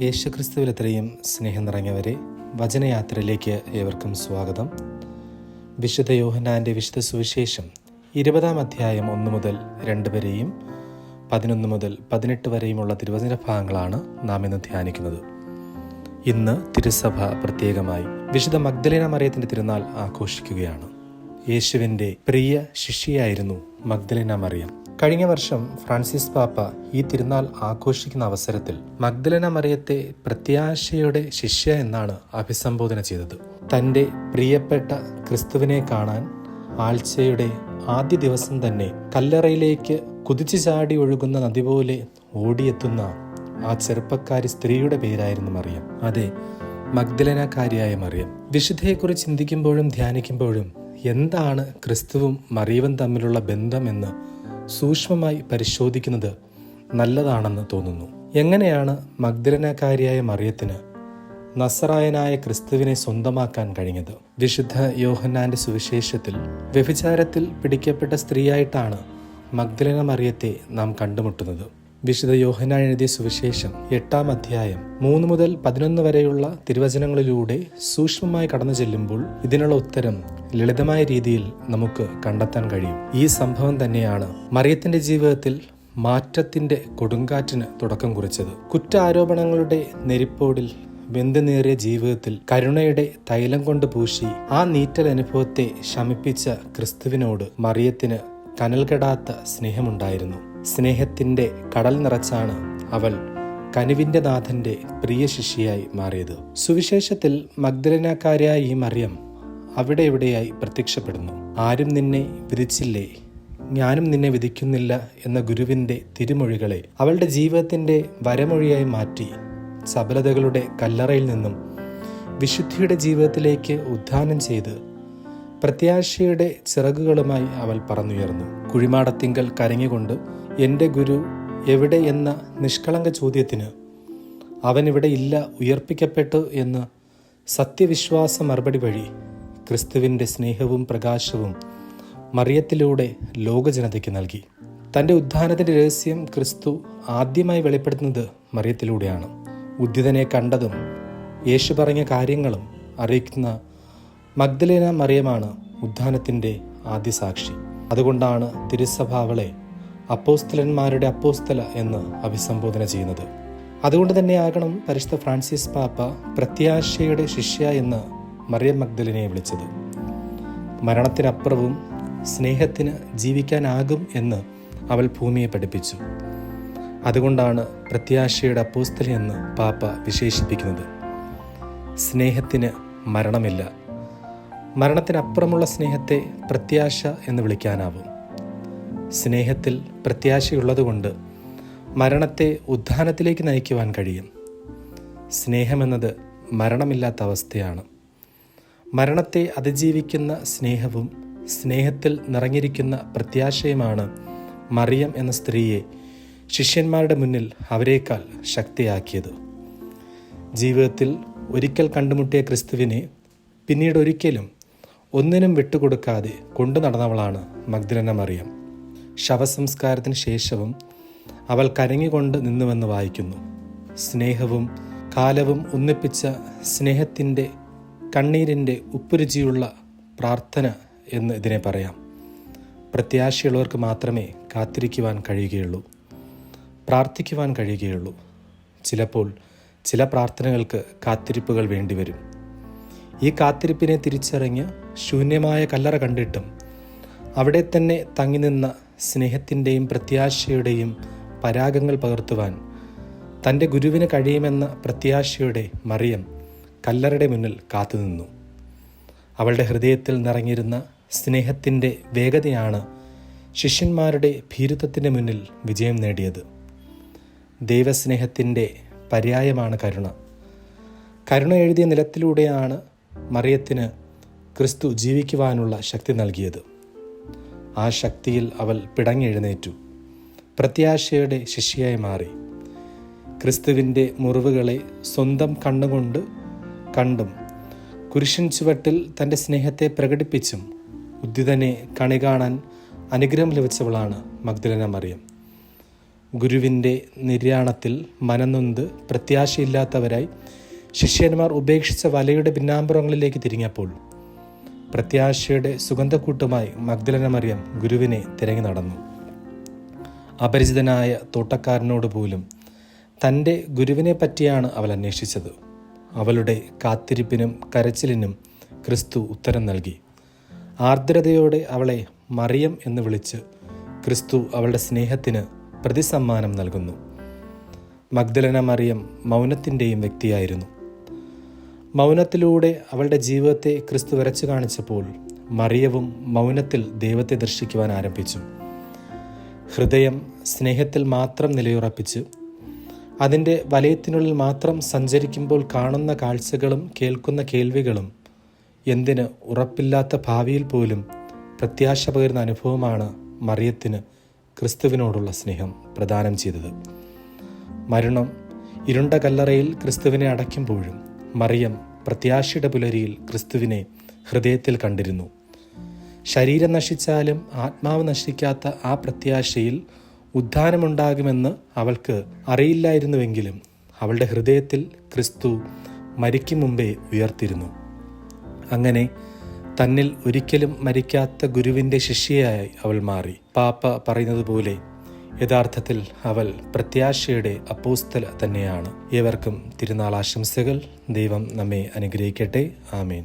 യേശുക്രിസ്തുവിൽ എത്രയും സ്നേഹം നിറഞ്ഞവരെ, വചനയാത്രയിലേക്ക് ഏവർക്കും സ്വാഗതം. വിശുദ്ധ യോഹന്നാൻ്റെ വിശുദ്ധ സുവിശേഷം 20 അധ്യായം 1 മുതൽ 2 വരെയും 11 മുതൽ 18 വരെയുമുള്ള തിരുവചന ഭാഗങ്ങളാണ് നാം ഇന്ന് ധ്യാനിക്കുന്നത്. ഇന്ന് തിരുസഭ പ്രത്യേകമായി വിശുദ്ധ മഗ്ദലേന മറിയത്തിൻ്റെ തിരുനാൾ ആഘോഷിക്കുകയാണ്. യേശുവിൻ്റെ പ്രിയ ശിഷ്യയായിരുന്നു മഗ്ദലേന മറിയം. കഴിഞ്ഞ വർഷം ഫ്രാൻസിസ് പാപ്പ ഈ തിരുനാൾ ആഘോഷിക്കുന്ന അവസരത്തിൽ മഗ്ദലേന മറിയത്തെ പ്രത്യാശയുടെ ശിഷ്യ എന്നാണ് അഭിസംബോധന ചെയ്തത്. തൻ്റെ പ്രിയപ്പെട്ട ക്രിസ്തുവിനെ കാണാൻ ആഴ്ചയുടെ ആദ്യ ദിവസം തന്നെ കല്ലറയിലേക്ക് കുതിച്ചു ചാടി ഒഴുകുന്ന നദി പോലെ ഓടിയെത്തുന്ന ആ ചെറുപ്പക്കാരി സ്ത്രീയുടെ പേരായിരുന്നു മറിയം. അതെ, മഗ്ദലേനക്കാരിയായ മറിയം. വിശുദ്ധയെക്കുറിച്ച് ചിന്തിക്കുമ്പോഴും ധ്യാനിക്കുമ്പോഴും എന്താണ് ക്രിസ്തുവും മറിയവും തമ്മിലുള്ള ബന്ധമെന്ന് സൂക്ഷ്മമായി പരിശോധിക്കുന്നത് നല്ലതാണെന്ന് തോന്നുന്നു. എങ്ങനെയാണ് മഗ്ദലേനക്കാരിയായ മറിയത്തിന് നസറായനായ ക്രിസ്തുവിനെ സ്വന്തമാക്കാൻ കഴിഞ്ഞത്? വിശുദ്ധ യോഹന്നാന്റെ സുവിശേഷത്തിൽ വ്യഭിചാരത്തിൽ പിടിക്കപ്പെട്ട സ്ത്രീയായിട്ടാണ് മഗ്ദലേന മറിയത്തെ നാം കണ്ടുമുട്ടുന്നത്. വിശുദ്ധ യോഹന്നാൻ എഴുതിയ സുവിശേഷം 8 അധ്യായം 3 മുതൽ 11 വരെയുള്ള തിരുവചനങ്ങളിലൂടെ സൂക്ഷ്മമായി കടന്നു ചെല്ലുമ്പോൾ ഇതിനുള്ള ഉത്തരം ലളിതമായ രീതിയിൽ നമുക്ക് കണ്ടെത്താൻ കഴിയും. ഈ സംഭവം തന്നെയാണ് മറിയത്തിന്റെ ജീവിതത്തിൽ മാറ്റത്തിന്റെ കൊടുങ്കാറ്റിന് തുടക്കം കുറിച്ചത്. കുറ്റാരോപണങ്ങളുടെ നെരിപ്പോടിൽ വെന്തുനേറിയ ജീവിതത്തിൽ കരുണയുടെ തൈലം കൊണ്ട് പൂശി ആ നീറ്റൽ അനുഭവത്തെ ശമിപ്പിച്ച ക്രിസ്തുവിനോട് മറിയത്തിന് കനൽകെടാത്ത സ്നേഹമുണ്ടായിരുന്നു. സ്നേഹത്തിന്റെ കടൽ നിറച്ചാണ് അവൾ കനിവിന്റെ നാഥന്റെ പ്രിയ ശിഷ്യയായി മാറിയത്. സുവിശേഷത്തിൽ മഗ്ദലേനക്കാരിയായ ഈ മറിയം അവിടെ എവിടെയായി പ്രത്യക്ഷപ്പെടുന്നു. ആരും നിന്നെ വിധിച്ചില്ലേ, ഞാനും നിന്നെ വിധിക്കുന്നില്ല എന്ന ഗുരുവിന്റെ തിരുമൊഴികളെ അവളുടെ ജീവിതത്തിന്റെ വരമൊഴിയായി മാറ്റി സബലതകളുടെ കല്ലറയിൽ നിന്നും വിശുദ്ധിയുടെ ജീവിതത്തിലേക്ക് ഉദ്ധാനം ചെയ്ത് പ്രത്യാശയുടെ ചിറകുകളുമായി അവൾ പറന്നുയർന്നു. കുഴിമാടത്തിങ്കൽ കരഞ്ഞുകൊണ്ട് എൻ്റെ ഗുരു എവിടെ എന്ന നിഷ്കളങ്ക ചോദ്യത്തിന് അവൻ ഇവിടെ ഇല്ല, ഉയർപ്പിക്കപ്പെട്ടു എന്ന് സത്യവിശ്വാസ മറുപടി വഴി ക്രിസ്തുവിൻ്റെ സ്നേഹവും പ്രകാശവും മറിയത്തിലൂടെ ലോകജനതയ്ക്ക് നൽകി. തൻ്റെ ഉദ്ധാനത്തിൻ്റെ രഹസ്യം ക്രിസ്തു ആദ്യമായി വെളിപ്പെടുത്തുന്നത് മറിയത്തിലൂടെയാണ്. ഉദ്ധിതനെ കണ്ടതും യേശു പറഞ്ഞ കാര്യങ്ങളും അറിയിക്കുന്ന മഗ്ദലേന മറിയമാണ് ഉദ്ധാനത്തിൻ്റെ ആദ്യ സാക്ഷി. അതുകൊണ്ടാണ് തിരുസഭ അവളെ അപ്പോസ്തലന്മാരുടെ അപ്പോസ്തല എന്ന് അഭിസംബോധന ചെയ്യുന്നത്. അതുകൊണ്ട് തന്നെയാകണം പരിശുദ്ധ ഫ്രാൻസിസ് പാപ്പ പ്രത്യാശയുടെ ശിഷ്യ എന്ന് മറിയം മഗ്ദലേനയെ വിളിച്ചത്. മരണത്തിനപ്പുറവും സ്നേഹത്തിന് ജീവിക്കാനാകും എന്ന് അവൾ ഭൂമിയെ പഠിപ്പിച്ചു. അതുകൊണ്ടാണ് പ്രത്യാശയുടെ അപ്പോസ്തല എന്ന് പാപ്പ വിശേഷിപ്പിക്കുന്നത്. സ്നേഹത്തിന് മരണമില്ല. മരണത്തിനപ്പുറമുള്ള സ്നേഹത്തെ പ്രത്യാശ എന്ന് വിളിക്കാനാവും. സ്നേഹത്തിൽ പ്രത്യാശയുള്ളതുകൊണ്ട് മരണത്തെ ഉദ്ധാനത്തിലേക്ക് നയിക്കുവാൻ കഴിയും. സ്നേഹമെന്നത് മരണമില്ലാത്ത അവസ്ഥയാണ്. മരണത്തെ അതിജീവിക്കുന്ന സ്നേഹവും സ്നേഹത്തിൽ നിറഞ്ഞിരിക്കുന്ന പ്രത്യാശയുമാണ് മറിയം എന്ന സ്ത്രീയെ ശിഷ്യന്മാരുടെ മുന്നിൽ അവരേക്കാൾ ശക്തിയാക്കിയത്. ജീവിതത്തിൽ ഒരിക്കൽ കണ്ടുമുട്ടിയ ക്രിസ്തുവിനെ പിന്നീട് ഒരിക്കലും ഒന്നിനും വിട്ടുകൊടുക്കാതെ കൊണ്ടു നടന്നവളാണ് മഗ്ദലേന മറിയം. ശവസംസ്കാരത്തിന് ശേഷവും അവൾ കരഞ്ഞുകൊണ്ട് നിന്നുവെന്ന് വായിക്കുന്നു. സ്നേഹവും കാലവും ഒന്നിപ്പിച്ച സ്നേഹത്തിൻ്റെ കണ്ണീരിൻ്റെ ഉപ്പുരുചിയുള്ള പ്രാർത്ഥന എന്ന് ഇതിനെ പറയാം. പ്രത്യാശയുള്ളവർക്ക് മാത്രമേ കാത്തിരിക്കുവാൻ കഴിയുകയുള്ളൂ, പ്രാർത്ഥിക്കുവാൻ കഴിയുകയുള്ളൂ. ചിലപ്പോൾ ചില പ്രാർത്ഥനകൾക്ക് കാത്തിരിപ്പുകൾ വേണ്ടിവരും. ഈ കാത്തിരിപ്പിനെ തിരിച്ചറിഞ്ഞ് ശൂന്യമായ കല്ലറ കണ്ടിട്ടും അവിടെ തന്നെ തങ്ങി നിന്ന സ്നേഹത്തിൻ്റെയും പ്രത്യാശയുടെയും പരാഗങ്ങൾ പകർത്തുവാൻ തൻ്റെ ഗുരുവിന് കഴിയുമെന്ന പ്രത്യാശയുടെ മറിയം കല്ലറയുടെ മുന്നിൽ കാത്തുനിന്നു. അവളുടെ ഹൃദയത്തിൽ നിറഞ്ഞിരുന്ന സ്നേഹത്തിൻ്റെ വേഗതയാണ് ശിഷ്യന്മാരുടെ ഭീരുത്വത്തിൻ്റെ മുന്നിൽ വിജയം നേടിയത്. ദൈവസ്നേഹത്തിൻ്റെ പര്യായമാണ് കരുണ. കരുണ എഴുതിയ നിലത്തിലൂടെയാണ് മറിയത്തിന് ക്രിസ്തു ജീവിക്കുവാനുള്ള ശക്തി നൽകിയത്. ആ ശക്തിയിൽ അവൾ പിടഞ്ഞെഴുന്നേറ്റു, പ്രത്യാശയുടെ ശിഷ്യയായി മാറി. ക്രിസ്തുവിൻ്റെ മുറിവുകളെ സ്വന്തം കണ്ണുകൊണ്ട് കണ്ടും കുരിശിൻ ചുവട്ടിൽ തൻ്റെ സ്നേഹത്തെ പ്രകടിപ്പിച്ചും ഉദ്ധിതനെ കണി കാണാൻ അനുഗ്രഹം ലഭിച്ചവളാണ് മഗ്ദലേന മറിയം. ഗുരുവിൻ്റെ നിര്യാണത്തിൽ മനംനൊന്ത് പ്രത്യാശയില്ലാത്തവരായി ശിഷ്യന്മാർ ഉപേക്ഷിച്ച വലയുടെ പിന്നാമ്പുറങ്ങളിലേക്ക് തിരിഞ്ഞപ്പോൾ പ്രത്യാശയുടെ സുഗന്ധക്കൂട്ടുമായി മഗ്ദലന മറിയം ഗുരുവിനെ തിരഞ്ഞു നടന്നു. അപരിചിതനായ തോട്ടക്കാരനോട് പോലും തൻ്റെ ഗുരുവിനെ പറ്റിയാണ് അവൾ അന്വേഷിച്ചത്. അവളുടെ കാത്തിരിപ്പിനും കരച്ചിലിനും ക്രിസ്തു ഉത്തരം നൽകി. ആർദ്രതയോടെ അവളെ മറിയം എന്ന് വിളിച്ച് ക്രിസ്തു അവളുടെ സ്നേഹത്തിന് പ്രതിസമ്മാനം നൽകുന്നു. മഗ്ദലന മറിയം മൗനത്തിൻ്റെയും വ്യക്തിയായിരുന്നു. മൗനത്തിലൂടെ അവളുടെ ജീവിതത്തെ ക്രിസ്തു വരച്ചു കാണിച്ചപ്പോൾ മറിയവും മൗനത്തിൽ ദൈവത്തെ ദർശിക്കുവാൻ ആരംഭിച്ചു. ഹൃദയം സ്നേഹത്തിൽ മാത്രം നിലയുറപ്പിച്ച് അതിൻ്റെ വലയത്തിനുള്ളിൽ മാത്രം സഞ്ചരിക്കുമ്പോൾ കാണുന്ന കാഴ്ചകളും കേൾക്കുന്ന കേൾവികളും എന്തിന് ഉറപ്പില്ലാത്ത ഭാവിയിൽ പോലും പ്രത്യാശ പകരുന്ന അനുഭവമാണ് മറിയത്തിന് ക്രിസ്തുവിനോടുള്ള സ്നേഹം പ്രദാനം ചെയ്തത്. മരണം ഇരുണ്ട കല്ലറയിൽ ക്രിസ്തുവിനെ അടയ്ക്കുമ്പോഴും മറിയം പ്രത്യാശയുടെ പുലരിയിൽ ക്രിസ്തുവിനെ ഹൃദയത്തിൽ കണ്ടിരുന്നു. ശരീരം നശിച്ചാലും ആത്മാവ് നശിക്കാത്ത ആ പ്രത്യാശയിൽ ഉദ്ധാനമുണ്ടാകുമെന്ന് അവൾക്ക് അറിയില്ലായിരുന്നുവെങ്കിലും അവളുടെ ഹൃദയത്തിൽ ക്രിസ്തു മരിക്കും മുമ്പേ ഉയർത്തിരുന്നു. അങ്ങനെ തന്നിൽ ഒരിക്കലും മരിക്കാത്ത ഗുരുവിൻ്റെ ശിഷ്യയായി അവൾ മാറി. പാപ്പ പറയുന്നത് പോലെ യഥാർത്ഥത്തിൽ അവൾ പ്രത്യാശയുടെ അപ്പോസ്തല തന്നെയാണ്. ഏവർക്കും തിരുനാൾ ആശംസകൾ. ദൈവം നമ്മെ അനുഗ്രഹിക്കട്ടെ. ആമേൻ.